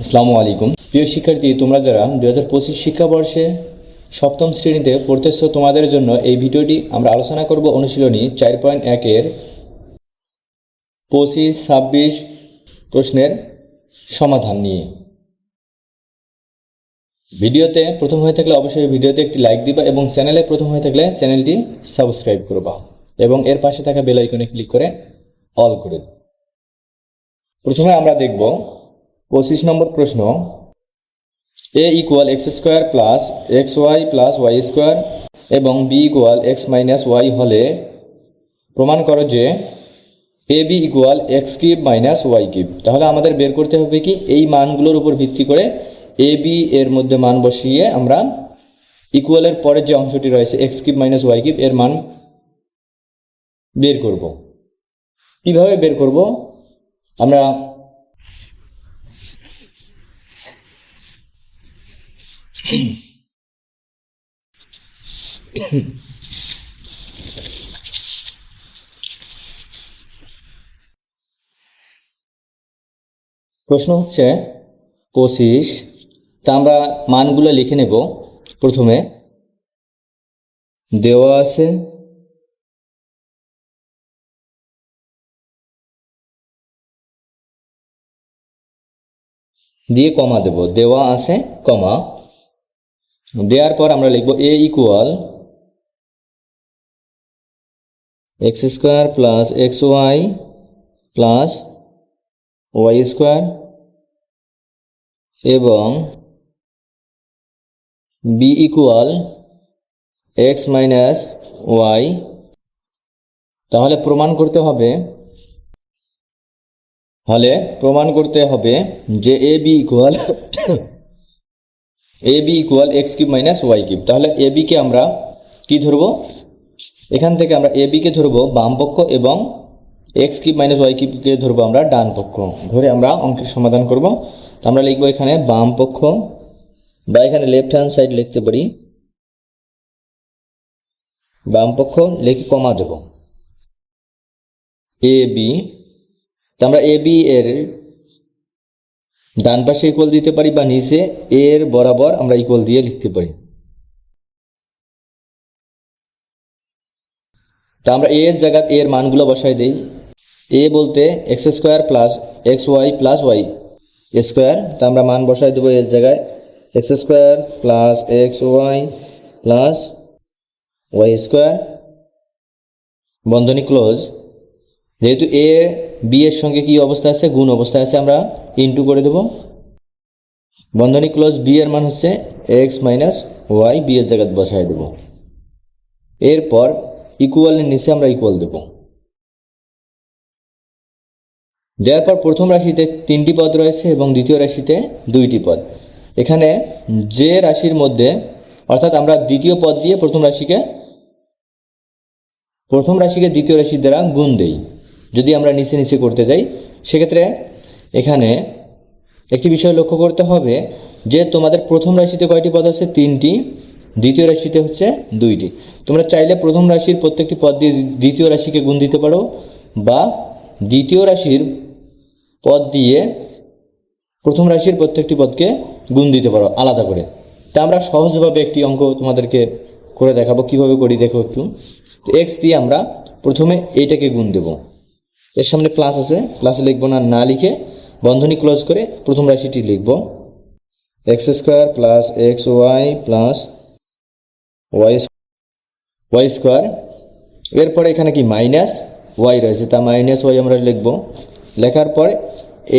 আসসালামু আলাইকুম প্রিয় শিক্ষার্থী, তোমরা যারা 2025 শিক্ষাবর্ষে সপ্তম শ্রেণীতে পড়তেছো, তোমাদের জন্য এই ভিডিওটি আমরা আলোচনা করব অনুশীলনী 4.1 এর 25-26 প্রশ্নের সমাধান নিয়ে। ভিডিওতে প্রথম হয়ে থাকলে অবশ্যই ভিডিওতে একটি লাইক দিবা এবং চ্যানেলে প্রথম হয়ে থাকলে চ্যানেলটি সাবস্ক্রাইব করবা এবং এর পাশে থাকা বেল আইকনে ক্লিক করে অল করে দিবা। প্রথমে আমরা দেখব 25 নম্বর প্রশ্ন। a equal x square plus x Y plus Y square এবং b equal x minus y হলে প্রমাণ করো যে a b equal x cube minus Y cube. তাহলে আমাদের বের করতে হবে কি, এই মানগুলোর উপর ভিত্তি করে এ বি এর মধ্যে মান বসিয়ে আমরা ইকুয়ালের পরের যে অংশটি রয়েছে X cube minus Y cube এর মান বের করব। কিভাবে বের করব? আমরা প্রশ্ন হচ্ছে 25, তা আমরা মানগুলো লিখে নেব। প্রথমে দেওয়া আছে দিয়ে কমা দেব, দেওয়া আছে কমা দেওয়ার পর আমরা লিখব a equal x square plus x Y plus Y square এবং b equal x minus y. তাহলে প্রমাণ করতে হবে যে a b equal x cube minus Y cube. তাহলে এ বিকে আমরা কি ধরব? এখান থেকে আমরা এ বিকে ধরবো বাম পক্ষ এবং এক্স কিউব মাইনাস ওয়াই কিউবকে ধরবো আমরা ডান পক্ষ। ধরে আমরা অঙ্কের সমাধান করব। আমরা লিখবো এখানে বাম পক্ষ, বা এখানে লেফট হ্যান্ড সাইড লিখতে পারি, বাম পক্ষ লিখে কমা দেব এ বি। আমরা এ বি এর ডান পাশে ইকুয়াল দিতে পারি বা নিচে এর বরাবর আমরা ইকুয়াল দিয়ে লিখতে পারি। তা আমরা এর জায়গায় এর মানগুলো বসাই দেই। এ বলতে X square plus x Y plus Y square. তা আমরা মান বসাই দেবো এর জায়গায় X square plus x Y plus Y square, বন্ধনী ক্লোজ। যেহেতু এ বি এর সঙ্গে কি অবস্থা আছে, গুণ অবস্থা আছে, আমরা ইনটু করে দেব, বন্ধনী ক্লোজ। বি এর মান হচ্ছে এক্স মাইনাস ওয়াই, বি এর জায়গায় বসাই দেব। এরপর ইকুয়ালের নিচে আমরা ইকুয়াল দেব। দেওয়ার পর প্রথম রাশিতে 3টি পদ রয়েছে এবং দ্বিতীয় রাশিতে 2টি পদ। এখানে যে রাশির মধ্যে, অর্থাৎ আমরা দ্বিতীয় পদ দিয়ে প্রথম রাশিকে দ্বিতীয় রাশির দ্বারা গুণ দেই। যদি আমরা নিচে নিচে করতে যাই, সেক্ষেত্রে এখানে একটি বিষয় লক্ষ্য করতে হবে যে তোমাদের প্রথম রাশিতে কয়টি পদ আছে? 3টি, দ্বিতীয় রাশিতে হচ্ছে 2টি। তোমরা চাইলে প্রথম রাশির প্রত্যেকটি পদ দিয়ে দ্বিতীয় রাশিকে গুণ দিতে পারো, বা দ্বিতীয় রাশির পদ দিয়ে প্রথম রাশির প্রত্যেকটি পদকে গুণ দিতে পারো আলাদা করে। তা আমরা সহজভাবে একটি অঙ্ক তোমাদেরকে করে দেখাবো, কিভাবে করি দেখো একটু। তো এক্স দিয়ে আমরা প্রথমে এইটাকে গুণ দেব, এর সামনে প্লাস আছে, প্লাস লিখবো না, না লিখে বন্ধনী ক্লোজ করে প্রথম রাশিটি লিখব X square plus x Y plus Y square. এরপরে এখানে কি মাইনাস ওয়াই রয়েছে, তা মাইনাস ওয়াই আমরা লিখব। লেখার পর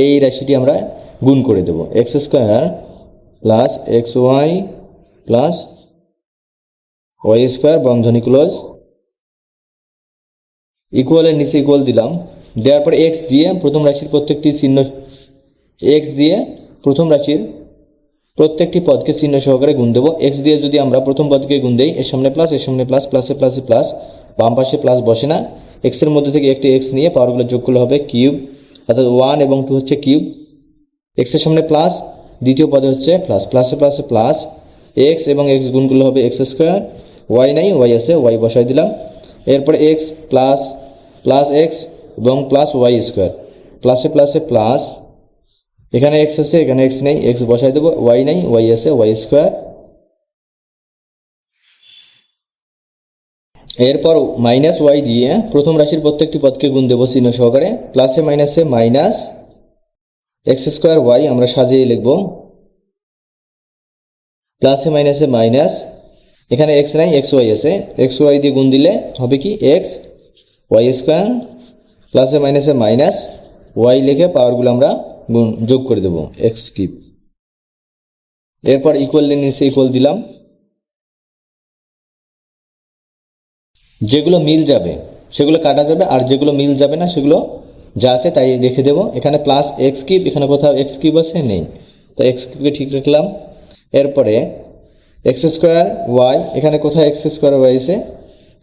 এই রাশিটি আমরা গুণ করে দেব x square plus x Y plus Y square, বন্ধনী ক্লোজ। ইকুয়ালের নিচে ইকুয়াল দিলাম। দেওয়ার পর এক্স দিয়ে প্রথম রাশির প্রত্যেকটি পদকে চিহ্ন সহকারে গুণ দেবো। এক্স দিয়ে যদি আমরা প্রথম পদকে গুণ দেই, এর সামনে প্লাস, এর সামনে প্লাস, প্লাসে প্লাসে প্লাস, বাম পাশে প্লাস বসে না, এক্সের মধ্যে থেকে একটি এক্স নিয়ে পাওয়ারগুলো যোগ করলে হবে কিউব, অর্থাৎ 1 এবং 2 হচ্ছে কিউব। এক্সের সামনে প্লাস, দ্বিতীয় পদে হচ্ছে প্লাস, প্লাসে প্লাসে প্লাস, এক্স এবং এক্স গুণগুলো হবে এক্স স্কোয়ার, ওয়াই নাই, ওয়াই আছে, ওয়াই বসাই দিলাম। এরপরে এক্স প্লাস প্লাস এক্স এবং প্লাস ওয়াই স্কোয়ার, প্লাসে প্লাসে প্লাস, এখানে এক্স আছে, এখানে এক্স নেই, এক্স বসাই দেবো, ওয়াই নেই, ওয়াই আছে, ওয়াই স্কোয়ার। এরপর মাইনাস ওয়াই দিয়ে প্রথম রাশির প্রত্যেকটি পদকে গুণ দেবো চিহ্ন সহকারে, প্লাসে মাইনাসে মাইনাস এক্স স্কোয়ার ওয়াই আমরা সাজিয়ে লিখব, প্লাসে মাইনাসে মাইনাস, এখানে এক্স নাই, এক্স ওয়াই আছে, এক্স ওয়াই দিয়ে গুণ দিলে হবে কি এক্স ওয়াই স্কোয়ার, প্লাসে মাইনাসে মাইনাস ওয়াই লিখে পাওয়ারগুলো আমরা গুণ যোগ করে দেবো এক্স কিউব। এরপর ইকুয়াল নিচে ইকুয়াল দিলাম, যেগুলো মিল যাবে সেগুলো কাটা যাবে, আর যেগুলো মিল যাবে না সেগুলো যা আছে তাই রেখে দেবো। এখানে প্লাস এক্স কিউব, এখানে কোথাও এক্স কিউব আছে নেই, তো এক্স কিউবকে ঠিক রাখলাম। এরপরে এক্স স্কোয়ার ওয়াই, এখানে কোথাও এক্স স্কোয়ার ওয়াই আছে,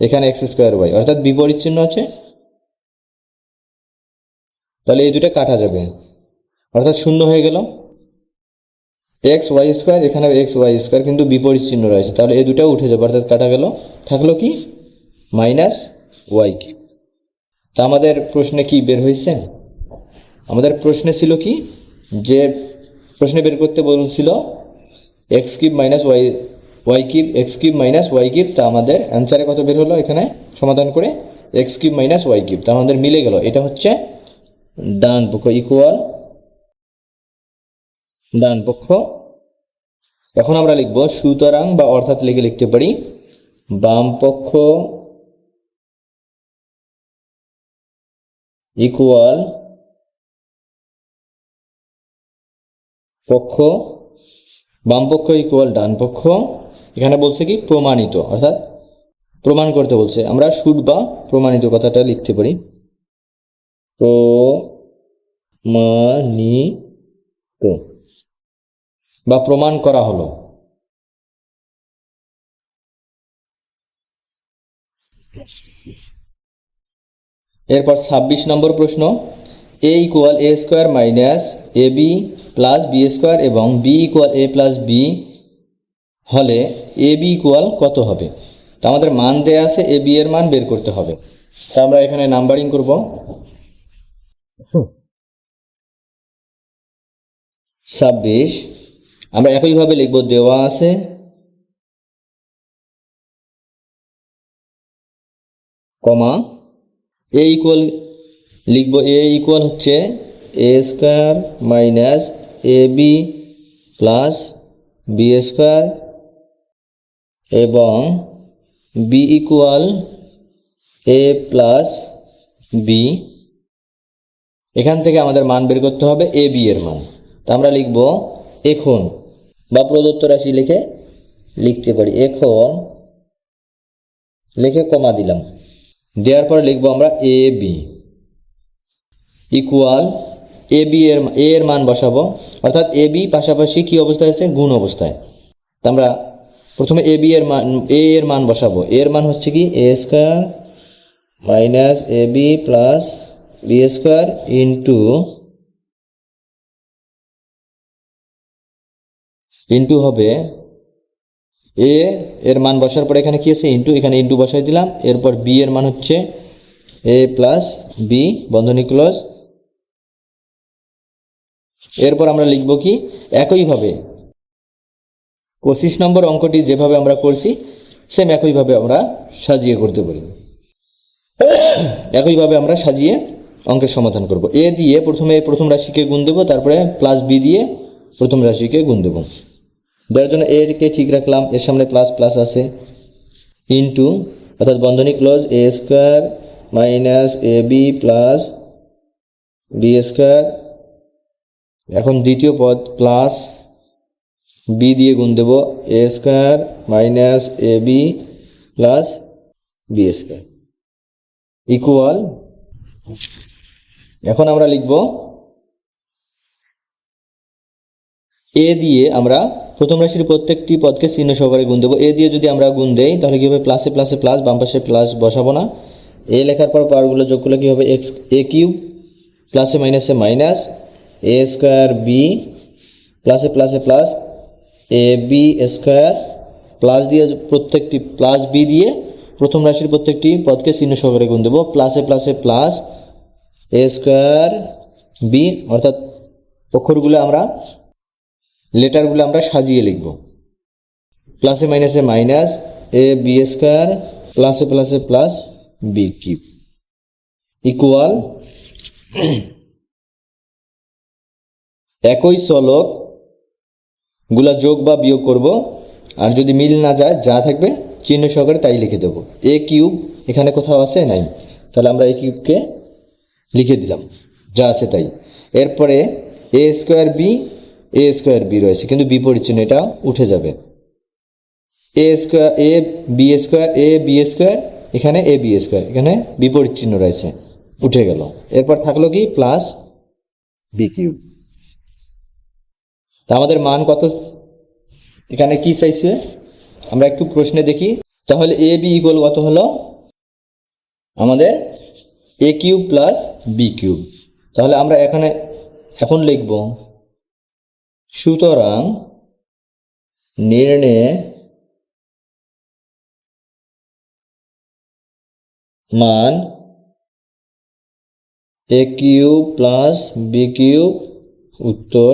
এখানে এক্স স্কোয়ার ওয়াই, অর্থাৎ বিপরীত চিহ্ন আছে, তাহলে এই দুটো কাটা যাবে, অর্থাৎ শূন্য হয়ে গেল। এক্স ওয়াই স্কোয়ার, এখানে এক্স ওয়াই স্কোয়ার কিন্তু বিপরীত চিহ্ন রয়েছে, তাহলে এই দুটাও উঠে যাবে, অর্থাৎ কাটা গেল। থাকলো কি মাইনাস ওয়াই কিউব। তা আমাদের প্রশ্নে কি বের হয়েছে? আমাদের প্রশ্নে ছিল কি, যে প্রশ্নে বের করতে বলছিল X cube minus Y cube, X cube minus Y cube. তা আমাদের অ্যান্সারে কত বের হলো এখানে সমাধান করে? X cube minus Y cube. তা আমাদের মিলে গেল, এটা হচ্ছে ডান পক্ষ, ইকুয়াল ডান পক্ষ। এখন আমরা লিখব সুতরাং বা অর্থাৎ লিখতে পারি বাম পক্ষ ইকুয়াল পক্ষ, বাম পক্ষ ইকুয়াল ডান পক্ষ। এখানে বলছে কি প্রমাণিত, অর্থাৎ প্রমাণ করতে বলছে। আমরা শুড বা প্রমাণিত কথাটা লিখতে পারি, প্রমাণিত বা প্রমাণ করা হলো। এরপর 26 নম্বর প্রশ্ন, এ equal A square minus a b plus b square এবং বি ইকুয়াল এ প্লাস বি হলে এ বি ইকুয়াল কত হবে? তো আমাদের মান দেয়া আছে, এ বি এর মান বের করতে হবে। তা আমরা এখানে নাম্বারিং করব। 26 আমরা একইভাবে লিখব, দেওয়া আছে কমা এ ইকুয়াল লিখব, এ ইকুয়াল হচ্ছে এ square minus a b plus b square এবং বি ইকুয়াল এ প্লাস বি। এখান থেকে আমাদের মান বের করতে হবে এ বি এর মান। তা আমরা লিখব এখন বা প্রদত্ত রাশি লিখতে পারি, এখন লিখে কমা দিলাম, দেওয়ার পর লিখব আমরা এ বি ইকুয়াল এ বি এর মান বসাবো, অর্থাৎ এ বি পাশাপাশি কি অবস্থায় আছে? গুণ অবস্থায়। তা আমরা প্রথমে এ বি এর মান, এ এর মান বসাবো, এর মান হচ্ছে কি a square minus a b plus b square into হবে এ এর মান বসার পরে এখানে কি আছে ইন্টু, এখানে ইন্টু বসাই দিলাম। এরপর বি এর মান হচ্ছে এ প্লাস বি বন্ধনী ক্লোজ। এরপর আমরা লিখব কি একইভাবে 25 নম্বর অঙ্কটি যেভাবে আমরা করছি সেম একইভাবে আমরা সাজিয়ে করতে পারি, একইভাবে আমরা সাজিয়ে অঙ্কের সমাধান করব। এ দিয়ে প্রথমে প্রথম রাশিকে গুণ দেব, তারপরে প্লাস বি দিয়ে প্রথম রাশিকে গুণ দেব। দেওয়ার জন্য এরকে ঠিক রাখলাম, এর সামনে প্লাস প্লাস আছে, ইন্টু অর্থাৎ বন্ধনী close a square minus a b plus b square. এখন দ্বিতীয় পদ প্লাস বি দিয়ে গুণ দেব, a square minus a b plus b square equal. এখন আমরা লিখব এ দিয়ে আমরা প্রথম রাশির প্রত্যেকটি পদকে চিহ্ন সহকারে গুণ দেবো। এ দিয়ে যদি আমরা গুণ দেই তাহলে কী হবে? প্লাসে প্লাসে প্লাস, বাম পাশে প্লাস বসাবো না। এ লেখার পর পাওয়ারগুলো যোগ করলে কী হবে? এক্স এ কিউব প্লাসে মাইনাসে মাইনাস এ স্কোয়ার বি প্লাসে প্লাসে plus A B square, plus দিয়ে প্রত্যেকটি প্লাস বি দিয়ে প্রথম রাশির প্রত্যেকটি পদকে চিহ্ন সহকারে গুণ দেবো, প্লাসে প্লাসে প্লাস এ স্কোয়ার বি, অর্থাৎ অক্ষরগুলো আমরা লেটারগুলো আমরা সাজিয়ে লিখব। প্লাসে মাইনাসে মাইনাস এ বি স্কোয়ার প্লাসে প্লাসে প্লাস বি কিউব ইকুয়াল একই চলক গুলা যোগ বা বিয়োগ করব, আর যদি মিল না যায় যা থাকবে চিহ্ন সহকারে তাই লিখে দেব। এ কিউব এখানে কোথাও আছে নাই, তাহলে আমরা এ কিউবকে লিখে দিলাম যা আছে তাই। এরপরে এ স্কোয়ার বি রয়েছে কিন্তু বিপরীত চিহ্ন, এটা উঠে যাবে। এ বি স্কোয়ার এখানে এ বি স্কোয়ার, এখানে বিপরীত চিহ্ন রয়েছে, উঠে গেল। এরপর থাকলো কি প্লাস বি কিউব। তা আমাদের মান কত এখানে কি চাইছে আমরা একটু প্রশ্নে দেখি। তাহলে এ বি ইকুয়াল কত হলো আমাদের এ কিউব প্লাস বি কিউব। তাহলে আমরা এখন লিখব সুতরাং নির্ণয়ে মান এ কিউব প্লাস বি কিউব উত্তর